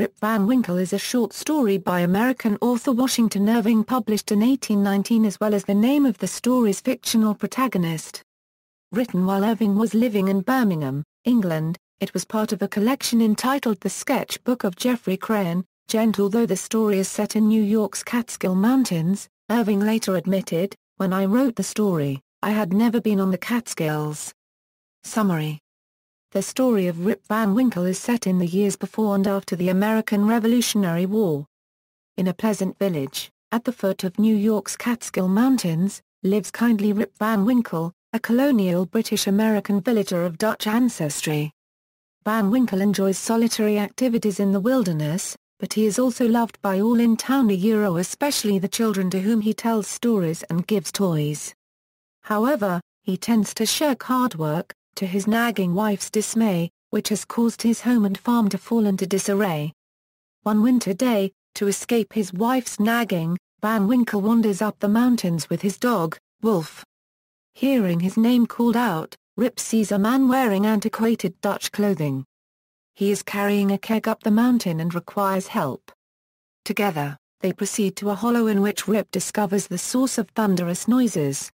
Rip Van Winkle is a short story by American author Washington Irving published in 1819 as well as the name of the story's fictional protagonist. Written while Irving was living in Birmingham, England, it was part of a collection entitled The Sketchbook of Geoffrey Crayon, Gent. Although the story is set in New York's Catskill Mountains, Irving later admitted, "When I wrote the story, I had never been on the Catskills." Summary. The story of Rip Van Winkle is set in the years before and after the American Revolutionary War. In a pleasant village, at the foot of New York's Catskill Mountains, lives kindly Rip Van Winkle, a colonial British-American villager of Dutch ancestry. Van Winkle enjoys solitary activities in the wilderness, but he is also loved by all in town, especially the children to whom he tells stories and gives toys. However, he tends to shirk hard work, to his nagging wife's dismay, which has caused his home and farm to fall into disarray. One winter day, to escape his wife's nagging, Van Winkle wanders up the mountains with his dog, Wolf. Hearing his name called out, Rip sees a man wearing antiquated Dutch clothing. He is carrying a keg up the mountain and requires help. Together, they proceed to a hollow in which Rip discovers the source of thunderous noises.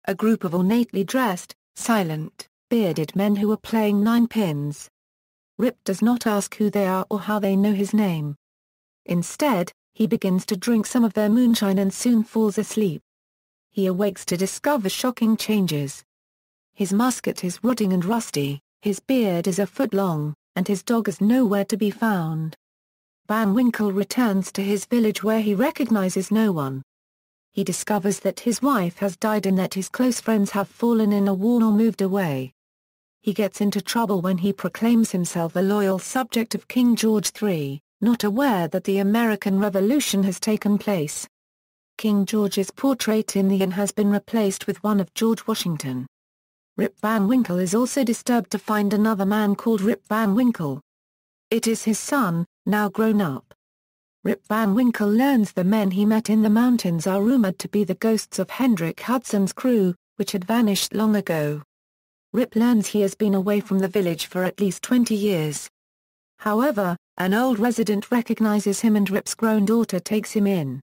A group of ornately dressed, silent, bearded men who are playing ninepins. Rip does not ask who they are or how they know his name. Instead, he begins to drink some of their moonshine and soon falls asleep. He awakes to discover shocking changes. His musket is rotting and rusty, his beard is a foot long, and his dog is nowhere to be found. Van Winkle returns to his village where he recognizes no one. He discovers that his wife has died and that his close friends have fallen in a war or moved away. He gets into trouble when he proclaims himself a loyal subject of King George III, not aware that the American Revolution has taken place. King George's portrait in the inn has been replaced with one of George Washington. Rip Van Winkle is also disturbed to find another man called Rip Van Winkle. It is his son, now grown up. Rip Van Winkle learns the men he met in the mountains are rumored to be the ghosts of Hendrik Hudson's crew, which had vanished long ago. Rip learns he has been away from the village for at least 20 years. However, an old resident recognizes him and Rip's grown daughter takes him in.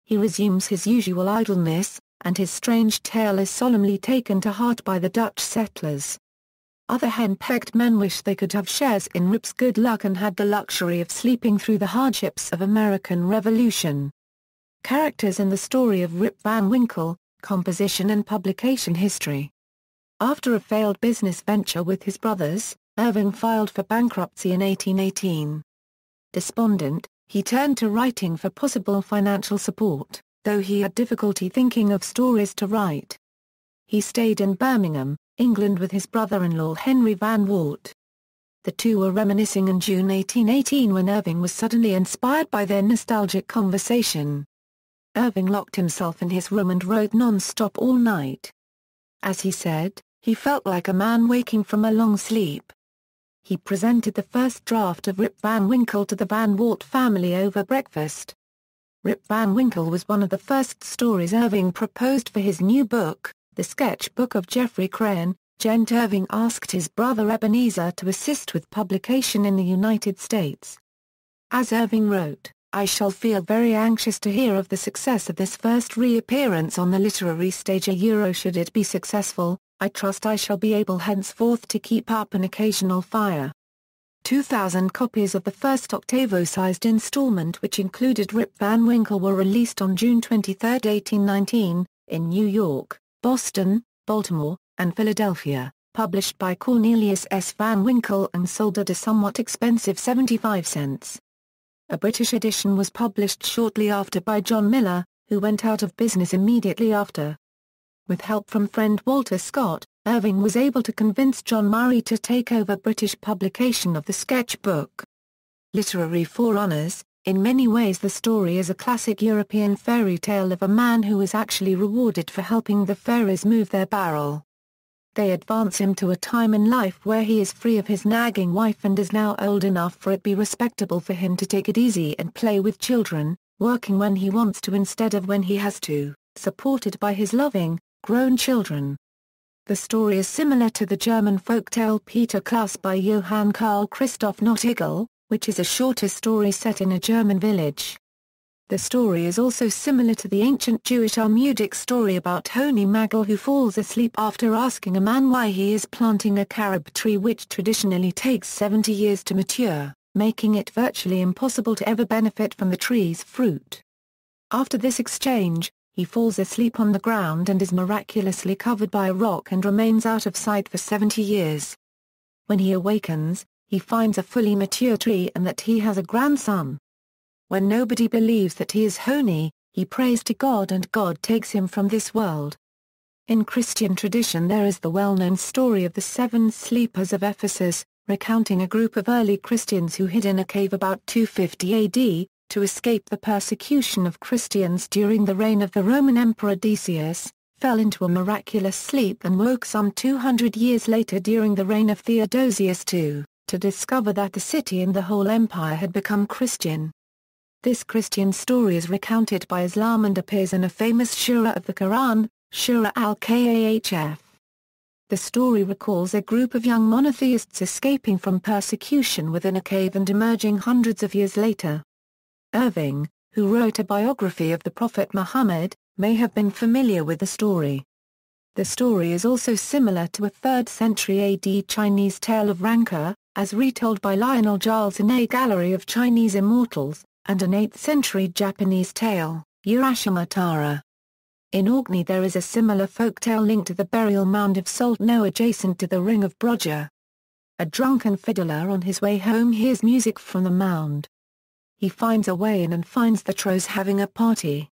He resumes his usual idleness, and his strange tale is solemnly taken to heart by the Dutch settlers. Other hen-pecked men wish they could have shares in Rip's good luck and had the luxury of sleeping through the hardships of American Revolution. Characters in the story of Rip Van Winkle, composition and publication history. After a failed business venture with his brothers, Irving filed for bankruptcy in 1818. Despondent, he turned to writing for possible financial support, though he had difficulty thinking of stories to write. He stayed in Birmingham, England with his brother-in-law Henry Van Wart. The two were reminiscing in June 1818 when Irving was suddenly inspired by their nostalgic conversation. Irving locked himself in his room and wrote non-stop all night. As he said, he felt like a man waking from a long sleep. He presented the first draft of Rip Van Winkle to the Van Wart family over breakfast. Rip Van Winkle was one of the first stories Irving proposed for his new book, The Sketchbook of Geoffrey Crayon, Gent. Irving asked his brother Ebenezer to assist with publication in the United States. As Irving wrote, "I shall feel very anxious to hear of the success of this first reappearance on the literary stage. Should it be successful, I trust I shall be able henceforth to keep up an occasional fire." 2,000 copies of the first octavo-sized installment, which included Rip Van Winkle, were released on June 23, 1819, in New York, Boston, Baltimore, and Philadelphia, published by Cornelius S. Van Winkle and sold at a somewhat expensive 75 cents. A British edition was published shortly after by John Miller, who went out of business immediately after. With help from friend Walter Scott, Irving was able to convince John Murray to take over British publication of the sketchbook. Literary forerunners, in many ways the story is a classic European fairy tale of a man who is actually rewarded for helping the fairies move their barrel. They advance him to a time in life where he is free of his nagging wife and is now old enough for it be respectable for him to take it easy and play with children, working when he wants to instead of when he has to, supported by his loving, grown children. The story is similar to the German folktale Peter Klaus by Johann Carl Christoph Nottigl, which is a shorter story set in a German village. The story is also similar to the ancient Jewish Talmudic story about Honi Magel, who falls asleep after asking a man why he is planting a carob tree which traditionally takes 70 years to mature, making it virtually impossible to ever benefit from the tree's fruit. After this exchange, he falls asleep on the ground and is miraculously covered by a rock and remains out of sight for 70 years. When he awakens, he finds a fully mature tree and that he has a grandson. When nobody believes that he is Honi, he prays to God and God takes him from this world. In Christian tradition there is the well-known story of the 7 sleepers of Ephesus, recounting a group of early Christians who hid in a cave about 250 AD, to escape the persecution of Christians during the reign of the Roman Emperor Decius, fell into a miraculous sleep and woke some 200 years later during the reign of Theodosius II, to discover that the city and the whole empire had become Christian. This Christian story is recounted by Islam and appears in a famous surah of the Quran, Surah al-Kahf. The story recalls a group of young monotheists escaping from persecution within a cave and emerging hundreds of years later. Irving, who wrote a biography of the Prophet Muhammad, may have been familiar with the story. The story is also similar to a 3rd century AD Chinese tale of Rancor, as retold by Lionel Giles in A Gallery of Chinese Immortals, and an 8th century Japanese tale, Urashima Tara. In Orkney there is a similar folk tale linked to the burial mound of Saltno adjacent to the Ring of Brodger. A drunken fiddler on his way home hears music from the mound. He finds a way in and finds the Trolls having a party.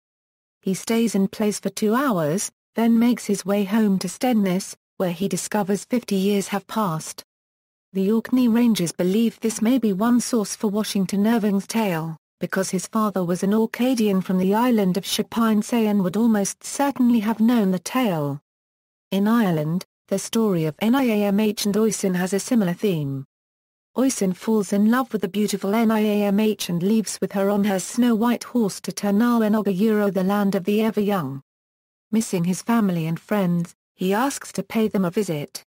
He stays and plays for 2 hours, then makes his way home to Stedness, where he discovers 50 years have passed. The Orkney Rangers believe this may be one source for Washington Irving's tale, because his father was an Orcadian from the island of Shepine and would almost certainly have known the tale. In Ireland, the story of Niamh and Oisin has a similar theme. Oisin falls in love with the beautiful Niamh and leaves with her on her snow-white horse to Ternalwyn the land of the ever-young. Missing his family and friends, he asks to pay them a visit.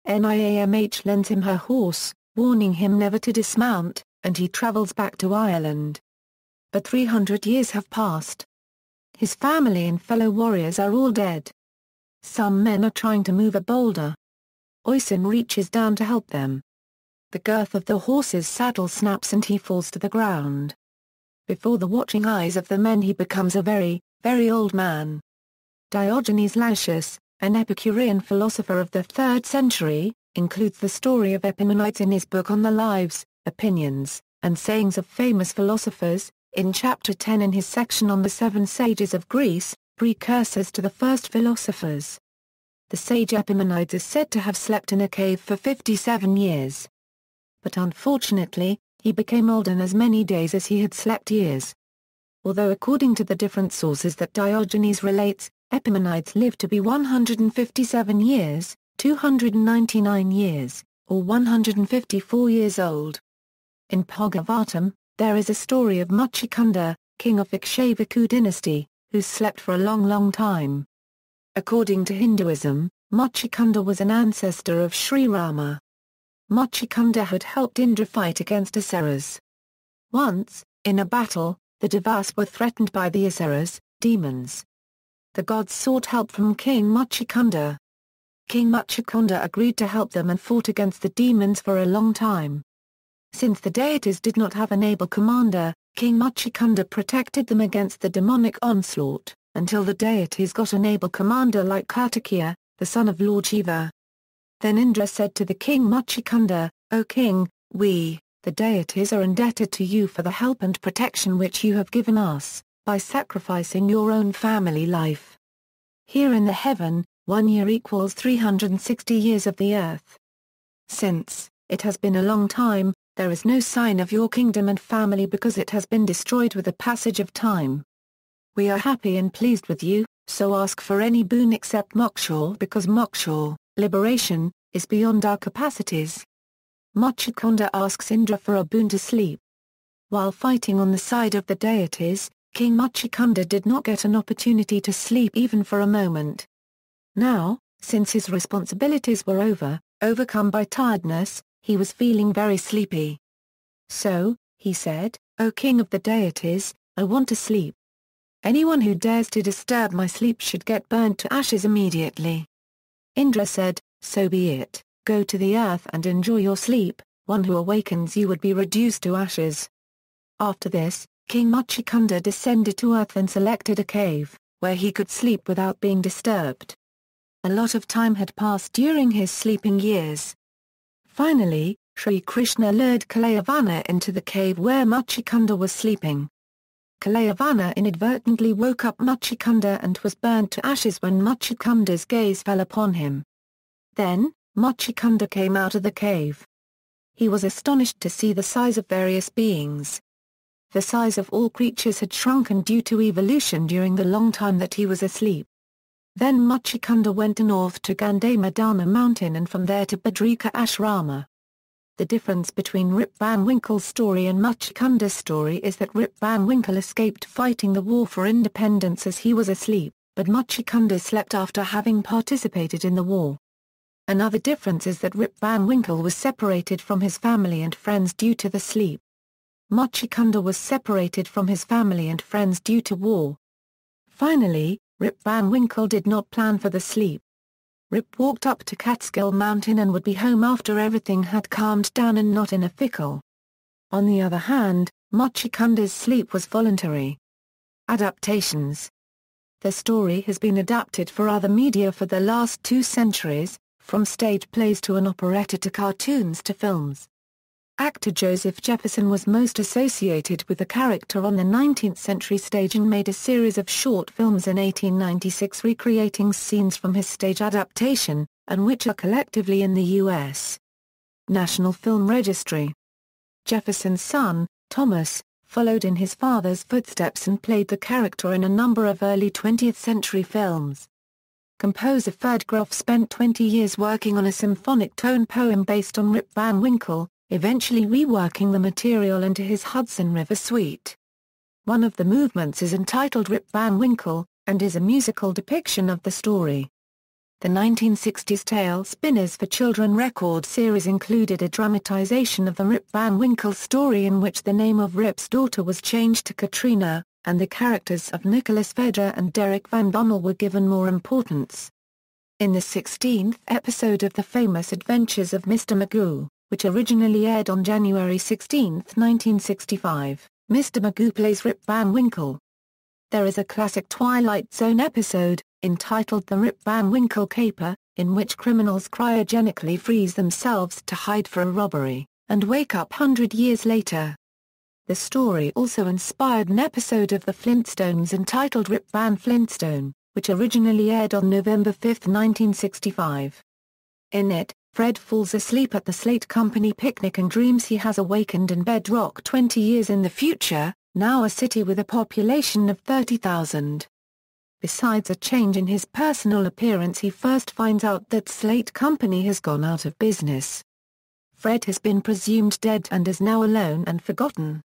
Niamh lends him her horse, warning him never to dismount, and he travels back to Ireland. But 300 years have passed. His family and fellow warriors are all dead. Some men are trying to move a boulder. Oisin reaches down to help them. The girth of the horse's saddle snaps and he falls to the ground. Before the watching eyes of the men he becomes a very, very old man. Diogenes Laertius, an Epicurean philosopher of the 3rd century, includes the story of Epimenides in his book on the lives, opinions, and sayings of famous philosophers, in Chapter 10 in his section on the 7 sages of Greece, precursors to the first philosophers. The sage Epimenides is said to have slept in a cave for 57 years. But unfortunately, he became old in as many days as he had slept years. Although according to the different sources that Diogenes relates, Epimenides lived to be 157 years, 299 years, or 154 years old. In Bhagavatam, there is a story of Muchikunda, king of Ikshvaku dynasty, who slept for a long time. According to Hinduism, Muchikunda was an ancestor of Sri Rama. Muchikunda had helped Indra fight against Asuras. Once, in a battle, the Devas were threatened by the Asuras, demons. The gods sought help from King Muchikunda. King Muchikunda agreed to help them and fought against the demons for a long time. Since the deities did not have an able commander, King Muchikunda protected them against the demonic onslaught, until the deities got an able commander like Kartikeya, the son of Lord Shiva. Then Indra said to the king Muchikunda, "O king, we, the deities are indebted to you for the help and protection which you have given us, by sacrificing your own family life. Here in the heaven, 1 year equals 360 years of the earth. Since, it has been a long time, there is no sign of your kingdom and family because it has been destroyed with the passage of time. We are happy and pleased with you, so ask for any boon except moksha because moksha, liberation, is beyond our capacities." Muchikunda asks Indra for a boon to sleep. While fighting on the side of the deities, King Muchikunda did not get an opportunity to sleep even for a moment. Now, since his responsibilities were over, overcome by tiredness, he was feeling very sleepy. "So," he said, "O king of the deities, I want to sleep. Anyone who dares to disturb my sleep should get burnt to ashes immediately." Indra said, "So be it, go to the earth and enjoy your sleep, one who awakens you would be reduced to ashes." After this, King Muchikunda descended to earth and selected a cave, where he could sleep without being disturbed. A lot of time had passed during his sleeping years. Finally, Sri Krishna lured Kalayavana into the cave where Muchikunda was sleeping. Kalayavana inadvertently woke up Muchikunda and was burnt to ashes when Muchikunda's gaze fell upon him. Then, Muchikunda came out of the cave. He was astonished to see the size of various beings. The size of all creatures had shrunken due to evolution during the long time that he was asleep. Then Muchikunda went north to Gandhamadana mountain and from there to Badrika Ashrama. The difference between Rip Van Winkle's story and Muchikunda's story is that Rip Van Winkle escaped fighting the war for independence as he was asleep, but Muchikunda slept after having participated in the war. Another difference is that Rip Van Winkle was separated from his family and friends due to the sleep. Muchikunda was separated from his family and friends due to war. Finally, Rip Van Winkle did not plan for the sleep. Rip walked up to Catskill mountain and would be home after everything had calmed down and not in a fickle. On the other hand, Muchikunda's sleep was voluntary. Adaptations. The story has been adapted for other media for the last 2 centuries, from stage plays to an operetta to cartoons to films. Actor Joseph Jefferson was most associated with the character on the 19th century stage and made a series of short films in 1896 recreating scenes from his stage adaptation, and which are collectively in the U.S. National Film Registry. Jefferson's son, Thomas, followed in his father's footsteps and played the character in a number of early 20th century films. Composer Ferd Groff spent 20 years working on a symphonic tone poem based on Rip Van Winkle, eventually reworking the material into his Hudson River Suite. One of the movements is entitled Rip Van Winkle, and is a musical depiction of the story. The 1960s Tale Spinners for Children record series included a dramatization of the Rip Van Winkle story in which the name of Rip's daughter was changed to Katrina, and the characters of Nicholas Vedder and Derek Van Bummel were given more importance. In the 16th episode of The Famous Adventures of Mr. Magoo, which originally aired on January 16, 1965, Mr. Magoo plays Rip Van Winkle. There is a classic Twilight Zone episode, entitled The Rip Van Winkle Caper, in which criminals cryogenically freeze themselves to hide for a robbery, and wake up 100 years later. The story also inspired an episode of The Flintstones entitled Rip Van Flintstone, which originally aired on November 5, 1965. In it, Fred falls asleep at the Slate Company picnic and dreams he has awakened in Bedrock 20 years in the future, now a city with a population of 30,000. Besides a change in his personal appearance, he first finds out that Slate Company has gone out of business. Fred has been presumed dead and is now alone and forgotten.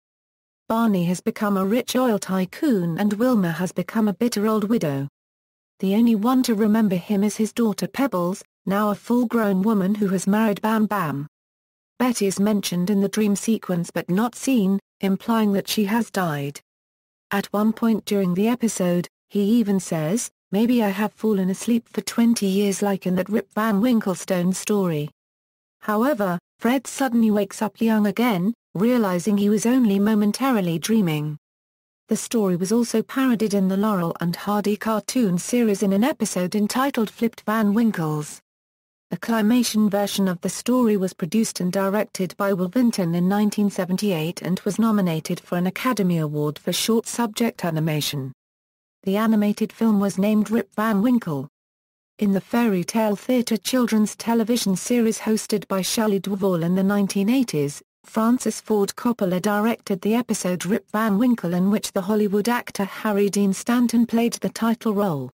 Barney has become a rich oil tycoon and Wilma has become a bitter old widow. The only one to remember him is his daughter Pebbles, now a full-grown woman who has married Bam Bam. Betty is mentioned in the dream sequence but not seen, implying that she has died. At one point during the episode, he even says, "Maybe I have fallen asleep for 20 years like in that Rip Van Winkle stone story." However, Fred suddenly wakes up young again, realizing he was only momentarily dreaming. The story was also parodied in the Laurel and Hardy cartoon series in an episode entitled Flipped Van Winkles. A claymation version of the story was produced and directed by Will Vinton in 1978 and was nominated for an Academy Award for Short Subject Animation. The animated film was named Rip Van Winkle. In the Fairy Tale Theatre children's television series hosted by Shelley Duvall in the 1980s, Francis Ford Coppola directed the episode Rip Van Winkle in which the Hollywood actor Harry Dean Stanton played the title role.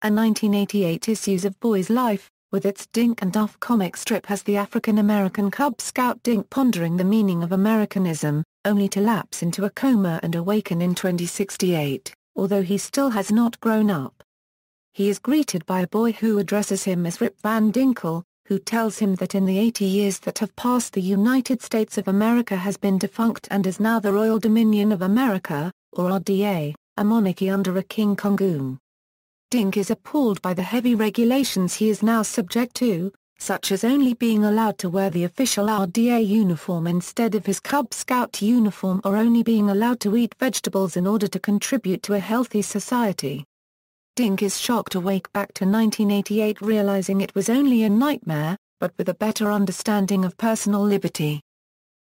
A 1988 issue of Boy's Life, with its Dink and Duff comic strip, has the African-American Cub Scout Dink pondering the meaning of Americanism, only to lapse into a coma and awaken in 2068, although he still has not grown up. He is greeted by a boy who addresses him as Rip Van Dinkle, who tells him that in the 80 years that have passed the United States of America has been defunct and is now the Royal Dominion of America, or RDA, a monarchy under a King Kongoom. Dink is appalled by the heavy regulations he is now subject to, such as only being allowed to wear the official RDA uniform instead of his Cub Scout uniform or only being allowed to eat vegetables in order to contribute to a healthy society. Dink is shocked to wake back to 1988 realizing it was only a nightmare, but with a better understanding of personal liberty.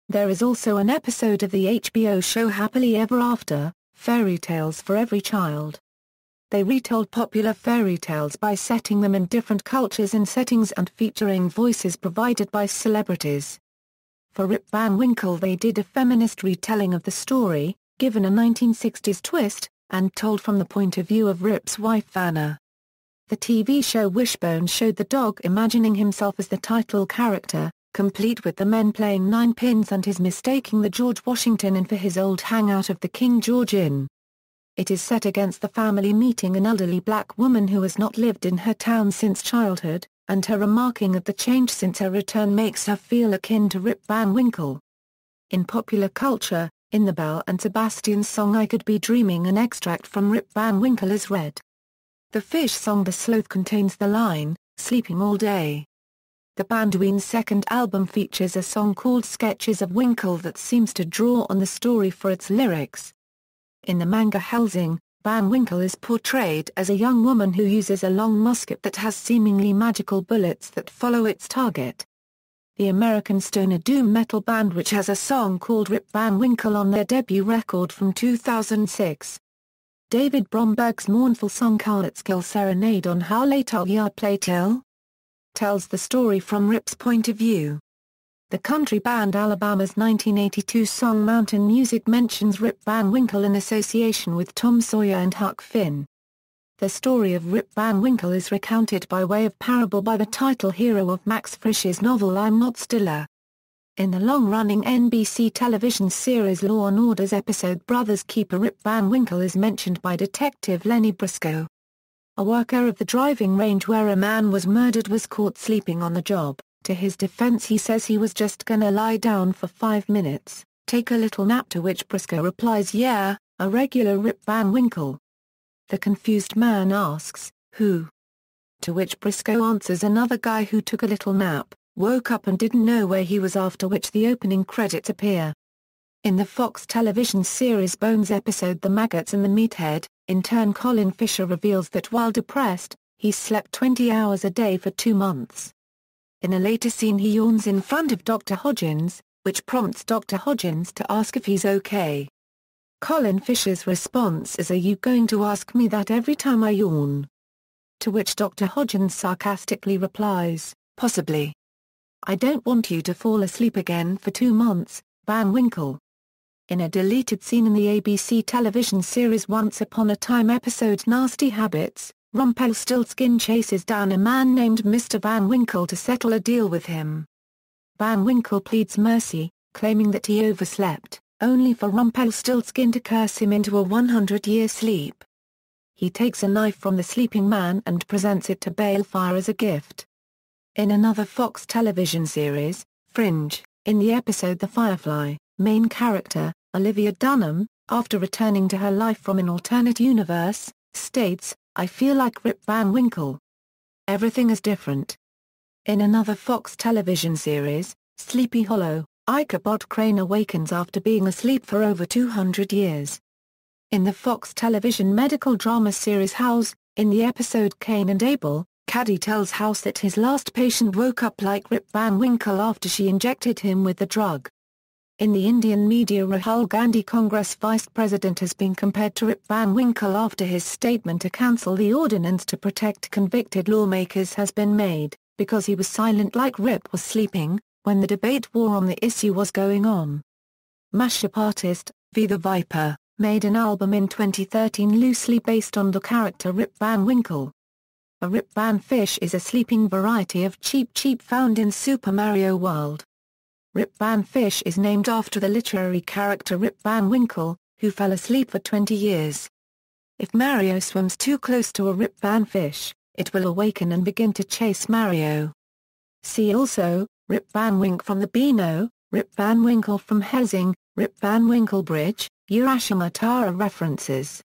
There is also an episode of the HBO show Happily Ever After, Fairy Tales for Every Child. They retold popular fairy tales by setting them in different cultures and settings and featuring voices provided by celebrities. For Rip Van Winkle they did a feminist retelling of the story, given a 1960s twist, and told from the point of view of Rip's wife Vanna. The TV show Wishbone showed the dog imagining himself as the title character, complete with the men playing nine pins and his mistaking the George Washington Inn for his old hangout of the King George Inn. It is set against the family meeting an elderly black woman who has not lived in her town since childhood, and her remarking of the change since her return makes her feel akin to Rip Van Winkle. In popular culture, in the Belle and Sebastian song I Could Be Dreaming an extract from Rip Van Winkle is read. The Fish song The Sloth contains the line, "Sleeping all day." The Bandween's second album features a song called Sketches of Winkle that seems to draw on the story for its lyrics. In the manga Hellsing, Van Winkle is portrayed as a young woman who uses a long musket that has seemingly magical bullets that follow its target. The American stoner doom metal band which has a song called Rip Van Winkle on their debut record from 2006. David Bromberg's mournful song Catskill Serenade on How Late Are Ya Play Till? Tells the story from Rip's point of view. The country band Alabama's 1982 song Mountain Music mentions Rip Van Winkle in association with Tom Sawyer and Huck Finn. The story of Rip Van Winkle is recounted by way of parable by the title hero of Max Frisch's novel I'm Not Stiller. In the long-running NBC television series Law & Order's episode Brothers Keeper Rip Van Winkle is mentioned by Detective Lenny Briscoe. A worker of the driving range where a man was murdered was caught sleeping on the job. To his defense he says he was just gonna lie down for 5 minutes, take a little nap, to which Briscoe replies yeah, a regular Rip Van Winkle. The confused man asks, who? To which Briscoe answers another guy who took a little nap, woke up and didn't know where he was, after which the opening credits appear. In the Fox television series Bones episode The Maggots and the Meathead, in turn Colin Fisher reveals that while depressed, he slept 20 hours a day for 2 months. In a later scene he yawns in front of Dr. Hodgins, which prompts Dr. Hodgins to ask if he's okay. Colin Fisher's response is, "Are you going to ask me that every time I yawn?" To which Dr. Hodgins sarcastically replies, "Possibly. I don't want you to fall asleep again for 2 months, Van Winkle." In a deleted scene in the ABC television series Once Upon a Time episode Nasty Habits, Rumpelstiltskin chases down a man named Mr. Van Winkle to settle a deal with him. Van Winkle pleads mercy, claiming that he overslept, only for Rumpelstiltskin to curse him into a 100-year sleep. He takes a knife from the sleeping man and presents it to Balefire as a gift. In another Fox television series, Fringe, in the episode The Firefly, main character, Olivia Dunham, after returning to her life from an alternate universe, states, "I feel like Rip Van Winkle. Everything is different." In another Fox television series, Sleepy Hollow, Ichabod Crane awakens after being asleep for over 200 years. In the Fox television medical drama series House, in the episode Cain and Abel, Caddy tells House that his last patient woke up like Rip Van Winkle after she injected him with the drug. In the Indian media Rahul Gandhi, Congress Vice President, has been compared to Rip Van Winkle after his statement to cancel the ordinance to protect convicted lawmakers has been made, because he was silent like Rip was sleeping, when the debate war on the issue was going on. Mashup artist, V the Viper, made an album in 2013 loosely based on the character Rip Van Winkle. A Rip Van fish is a sleeping variety of Cheep Cheep found in Super Mario World. Rip Van fish is named after the literary character Rip Van Winkle, who fell asleep for 20 years. If Mario swims too close to a Rip Van fish, it will awaken and begin to chase Mario. See also, Rip Van Winkle from the Beano, Rip Van Winkle from Helsing, Rip Van Winkle Bridge, Urashima Tara references.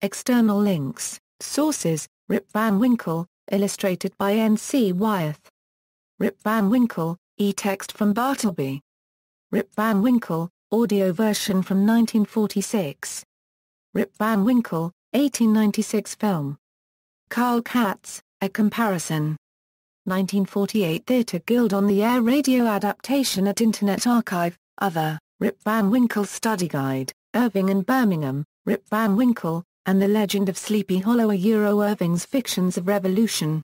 External links, sources, Rip Van Winkle, illustrated by N.C. Wyeth. Rip Van Winkle, e-text from Bartleby. Rip Van Winkle, audio version from 1946. Rip Van Winkle, 1896 film. Carl Katz, A Comparison. 1948 Theatre Guild on the Air Radio Adaptation at Internet Archive, Other, Rip Van Winkle's Study Guide, Irving and Birmingham, Rip Van Winkle, and the Legend of Sleepy Hollow. Irving's Fictions of Revolution.